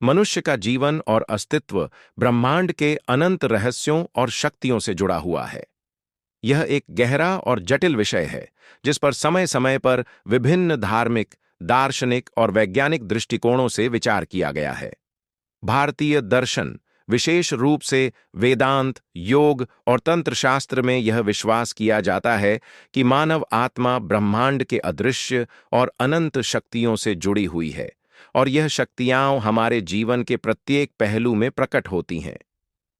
मनुष्य का जीवन और अस्तित्व ब्रह्मांड के अनंत रहस्यों और शक्तियों से जुड़ा हुआ है। यह एक गहरा और जटिल विषय है जिस पर समय समय पर विभिन्न धार्मिक, दार्शनिक और वैज्ञानिक दृष्टिकोणों से विचार किया गया है। भारतीय दर्शन, विशेष रूप से वेदांत, योग और तंत्र शास्त्र में यह विश्वास किया जाता है कि मानव आत्मा ब्रह्मांड के अदृश्य और अनंत शक्तियों से जुड़ी हुई है और यह शक्तियां हमारे जीवन के प्रत्येक पहलू में प्रकट होती हैं।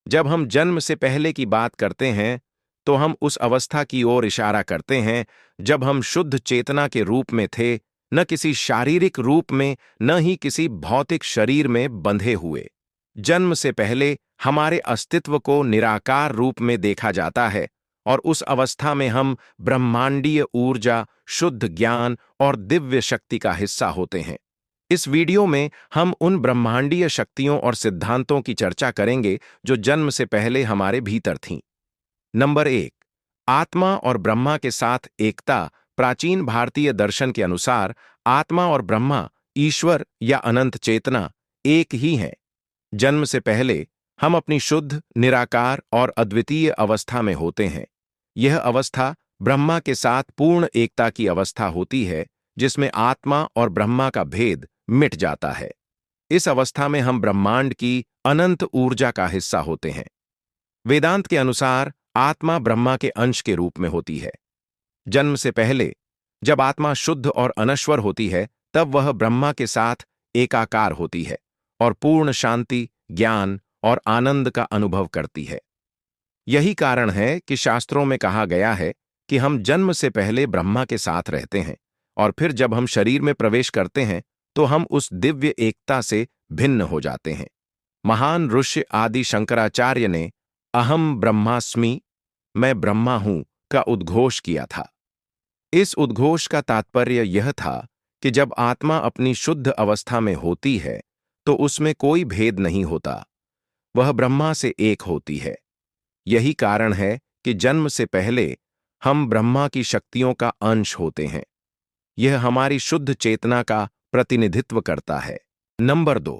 जब हम जन्म से पहले की बात करते हैं, तो हम उस अवस्था की ओर इशारा करते हैं जब हम शुद्ध चेतना के रूप में थे, न किसी शारीरिक रूप में, न ही किसी भौतिक शरीर में बंधे हुए। जन्म से पहले हमारे अस्तित्व को निराकार रूप में देखा जाता है और उस अवस्था में हम ब्रह्मांडीय ऊर्जा, शुद्ध ज्ञान और दिव्य शक्ति का हिस्सा होते हैं। इस वीडियो में हम उन ब्रह्मांडीय शक्तियों और सिद्धांतों की चर्चा करेंगे जो जन्म से पहले हमारे भीतर थीं। नंबर 1, आत्मा और ब्रह्मा के साथ एकता। प्राचीन भारतीय दर्शन के अनुसार आत्मा और ब्रह्मा, ईश्वर या अनंत चेतना, एक ही हैं। जन्म से पहले हम अपनी शुद्ध, निराकार और अद्वितीय अवस्था में होते हैं। यह अवस्था ब्रह्मा के साथ पूर्ण एकता की अवस्था होती है, जिसमें आत्मा और ब्रह्मा का भेद मिट जाता है। इस अवस्था में हम ब्रह्मांड की अनंत ऊर्जा का हिस्सा होते हैं। वेदांत के अनुसार आत्मा ब्रह्मा के अंश के रूप में होती है। जन्म से पहले जब आत्मा शुद्ध और अनश्वर होती है, तब वह ब्रह्मा के साथ एकाकार होती है और पूर्ण शांति, ज्ञान और आनंद का अनुभव करती है। यही कारण है कि शास्त्रों में कहा गया है कि हम जन्म से पहले ब्रह्मा के साथ रहते हैं और फिर जब हम शरीर में प्रवेश करते हैं तो हम उस दिव्य एकता से भिन्न हो जाते हैं। महान ऋषि आदि शंकराचार्य ने अहम ब्रह्मास्मि, मैं ब्रह्मा हूं, का उद्घोष किया था। इस उद्घोष का तात्पर्य यह था कि जब आत्मा अपनी शुद्ध अवस्था में होती है तो उसमें कोई भेद नहीं होता, वह ब्रह्मा से एक होती है। यही कारण है कि जन्म से पहले हम ब्रह्मा की शक्तियों का अंश होते हैं। यह हमारी शुद्ध चेतना का प्रतिनिधित्व करता है। नंबर 2,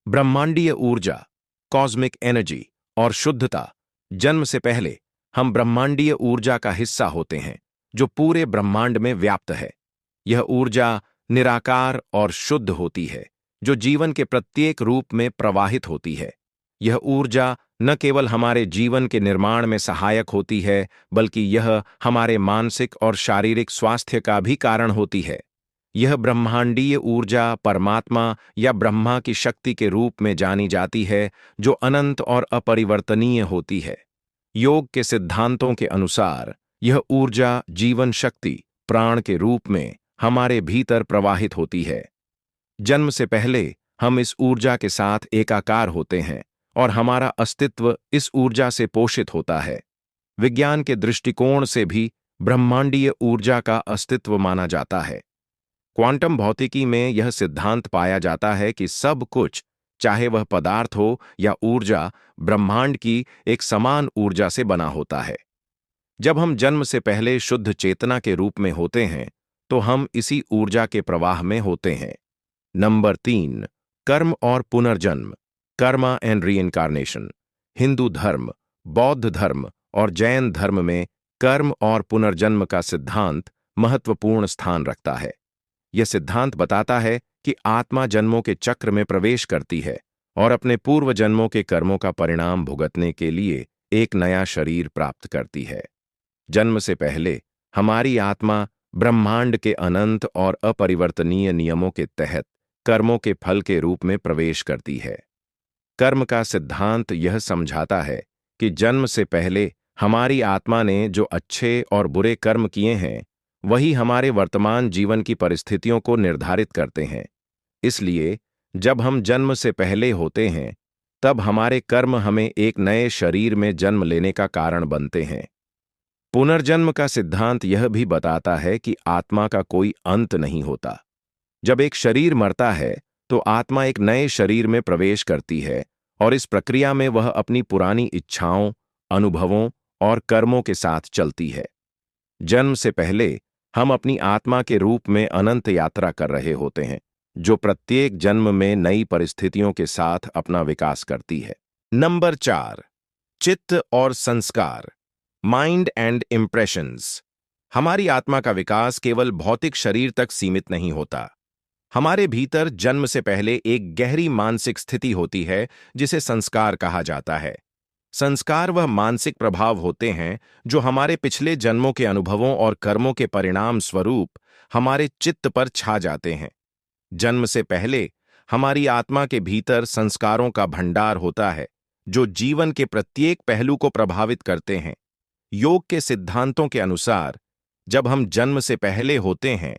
ब्रह्मांडीय ऊर्जा, कॉस्मिक एनर्जी और शुद्धता। जन्म से पहले हम ब्रह्मांडीय ऊर्जा का हिस्सा होते हैं जो पूरे ब्रह्मांड में व्याप्त है। यह ऊर्जा निराकार और शुद्ध होती है, जो जीवन के प्रत्येक रूप में प्रवाहित होती है। यह ऊर्जा न केवल हमारे जीवन के निर्माण में सहायक होती है, बल्कि यह हमारे मानसिक और शारीरिक स्वास्थ्य का भी कारण होती है। यह ब्रह्मांडीय ऊर्जा परमात्मा या ब्रह्मा की शक्ति के रूप में जानी जाती है, जो अनंत और अपरिवर्तनीय होती है। योग के सिद्धांतों के अनुसार यह ऊर्जा जीवन शक्ति, प्राण के रूप में हमारे भीतर प्रवाहित होती है। जन्म से पहले हम इस ऊर्जा के साथ एकाकार होते हैं और हमारा अस्तित्व इस ऊर्जा से पोषित होता है। विज्ञान के दृष्टिकोण से भी ब्रह्मांडीय ऊर्जा का अस्तित्व माना जाता है। क्वांटम भौतिकी में यह सिद्धांत पाया जाता है कि सब कुछ, चाहे वह पदार्थ हो या ऊर्जा, ब्रह्मांड की एक समान ऊर्जा से बना होता है। जब हम जन्म से पहले शुद्ध चेतना के रूप में होते हैं, तो हम इसी ऊर्जा के प्रवाह में होते हैं। नंबर 3, कर्म और पुनर्जन्म, कर्मा एंड रीइंकार्नेशन। हिंदू धर्म, बौद्ध धर्म और जैन धर्म में कर्म और पुनर्जन्म का सिद्धांत महत्वपूर्ण स्थान रखता है। यह सिद्धांत बताता है कि आत्मा जन्मों के चक्र में प्रवेश करती है और अपने पूर्व जन्मों के कर्मों का परिणाम भुगतने के लिए एक नया शरीर प्राप्त करती है। जन्म से पहले हमारी आत्मा ब्रह्मांड के अनंत और अपरिवर्तनीय नियमों के तहत कर्मों के फल के रूप में प्रवेश करती है। कर्म का सिद्धांत यह समझाता है कि जन्म से पहले हमारी आत्मा ने जो अच्छे और बुरे कर्म किए हैं, वही हमारे वर्तमान जीवन की परिस्थितियों को निर्धारित करते हैं। इसलिए जब हम जन्म से पहले होते हैं, तब हमारे कर्म हमें एक नए शरीर में जन्म लेने का कारण बनते हैं। पुनर्जन्म का सिद्धांत यह भी बताता है कि आत्मा का कोई अंत नहीं होता। जब एक शरीर मरता है, तो आत्मा एक नए शरीर में प्रवेश करती है और इस प्रक्रिया में वह अपनी पुरानी इच्छाओं, अनुभवों और कर्मों के साथ चलती है। जन्म से पहले हम अपनी आत्मा के रूप में अनंत यात्रा कर रहे होते हैं, जो प्रत्येक जन्म में नई परिस्थितियों के साथ अपना विकास करती है। नंबर 4, चित्त और संस्कार, माइंड एंड इम्प्रेशंस। हमारी आत्मा का विकास केवल भौतिक शरीर तक सीमित नहीं होता। हमारे भीतर जन्म से पहले एक गहरी मानसिक स्थिति होती है जिसे संस्कार कहा जाता है। संस्कार वह मानसिक प्रभाव होते हैं जो हमारे पिछले जन्मों के अनुभवों और कर्मों के परिणाम स्वरूप हमारे चित्त पर छा जाते हैं। जन्म से पहले हमारी आत्मा के भीतर संस्कारों का भंडार होता है जो जीवन के प्रत्येक पहलू को प्रभावित करते हैं। योग के सिद्धांतों के अनुसार जब हम जन्म से पहले होते हैं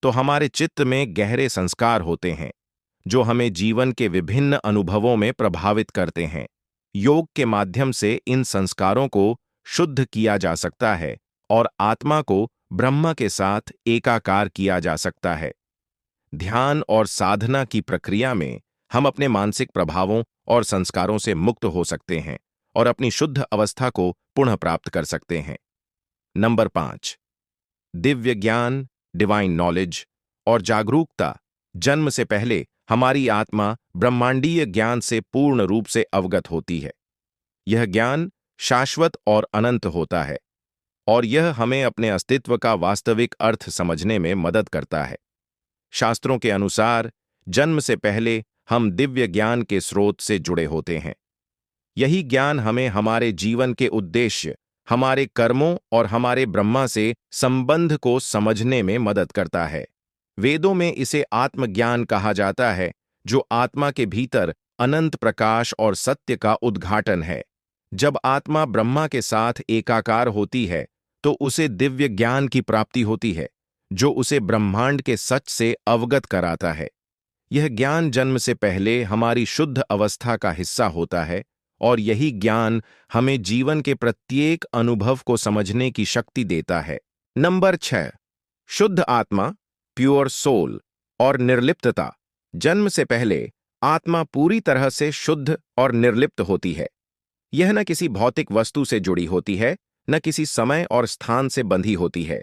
तो हमारे चित्त में गहरे संस्कार होते हैं जो हमें जीवन के विभिन्न अनुभवों में प्रभावित करते हैं। योग के माध्यम से इन संस्कारों को शुद्ध किया जा सकता है और आत्मा को ब्रह्म के साथ एकाकार किया जा सकता है। ध्यान और साधना की प्रक्रिया में हम अपने मानसिक प्रभावों और संस्कारों से मुक्त हो सकते हैं और अपनी शुद्ध अवस्था को पुनः प्राप्त कर सकते हैं। नंबर 5, दिव्य ज्ञान, डिवाइन नॉलेज और जागरूकता। जन्म से पहले हमारी आत्मा ब्रह्मांडीय ज्ञान से पूर्ण रूप से अवगत होती है। यह ज्ञान शाश्वत और अनंत होता है और यह हमें अपने अस्तित्व का वास्तविक अर्थ समझने में मदद करता है। शास्त्रों के अनुसार जन्म से पहले हम दिव्य ज्ञान के स्रोत से जुड़े होते हैं। यही ज्ञान हमें हमारे जीवन के उद्देश्य, हमारे कर्मों और हमारे ब्रह्मा से संबंध को समझने में मदद करता है। वेदों में इसे आत्मज्ञान कहा जाता है, जो आत्मा के भीतर अनंत प्रकाश और सत्य का उद्घाटन है। जब आत्मा ब्रह्मा के साथ एकाकार होती है तो उसे दिव्य ज्ञान की प्राप्ति होती है, जो उसे ब्रह्मांड के सच से अवगत कराता है। यह ज्ञान जन्म से पहले हमारी शुद्ध अवस्था का हिस्सा होता है और यही ज्ञान हमें जीवन के प्रत्येक अनुभव को समझने की शक्ति देता है। नंबर 6, शुद्ध आत्मा, प्योर सोल और निर्लिप्तता। जन्म से पहले आत्मा पूरी तरह से शुद्ध और निर्लिप्त होती है। यह न किसी भौतिक वस्तु से जुड़ी होती है, न किसी समय और स्थान से बंधी होती है।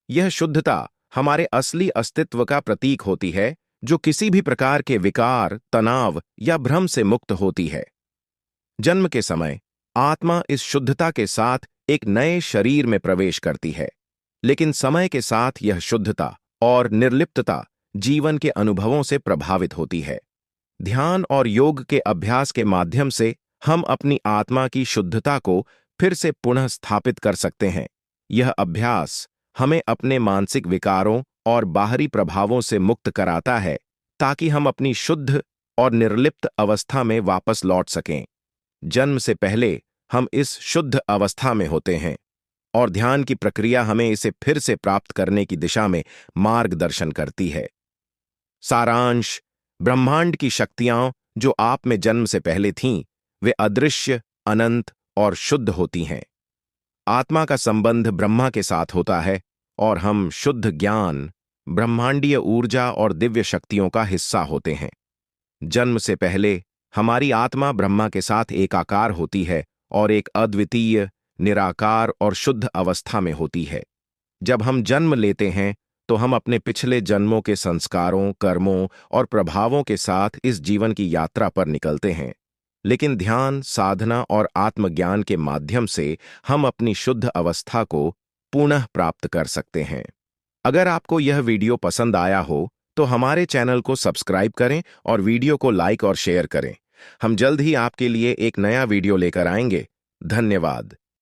यह शुद्धता हमारे असली अस्तित्व का प्रतीक होती है, जो किसी भी प्रकार के विकार, तनाव या भ्रम से मुक्त होती है। जन्म के समय आत्मा इस शुद्धता के साथ एक नए शरीर में प्रवेश करती है, लेकिन समय के साथ यह शुद्धता और निर्लिप्तता जीवन के अनुभवों से प्रभावित होती है। ध्यान और योग के अभ्यास के माध्यम से हम अपनी आत्मा की शुद्धता को फिर से पुनः स्थापित कर सकते हैं। यह अभ्यास हमें अपने मानसिक विकारों और बाहरी प्रभावों से मुक्त कराता है ताकि हम अपनी शुद्ध और निर्लिप्त अवस्था में वापस लौट सकें। जन्म से पहले हम इस शुद्ध अवस्था में होते हैं और ध्यान की प्रक्रिया हमें इसे फिर से प्राप्त करने की दिशा में मार्गदर्शन करती है। सारांश: ब्रह्मांड की शक्तियां जो आप में जन्म से पहले थीं, वे अदृश्य, अनंत और शुद्ध होती हैं। आत्मा का संबंध ब्रह्मा के साथ होता है और हम शुद्ध ज्ञान, ब्रह्मांडीय ऊर्जा और दिव्य शक्तियों का हिस्सा होते हैं। जन्म से पहले हमारी आत्मा ब्रह्मा के साथ एकाकार होती है और एक अद्वितीय, निराकार और शुद्ध अवस्था में होती है। जब हम जन्म लेते हैं तो हम अपने पिछले जन्मों के संस्कारों, कर्मों और प्रभावों के साथ इस जीवन की यात्रा पर निकलते हैं, लेकिन ध्यान, साधना और आत्मज्ञान के माध्यम से हम अपनी शुद्ध अवस्था को पुनः प्राप्त कर सकते हैं। अगर आपको यह वीडियो पसंद आया हो तो हमारे चैनल को सब्सक्राइब करें और वीडियो को लाइक और शेयर करें। हम जल्द ही आपके लिए एक नया वीडियो लेकर आएंगे। धन्यवाद।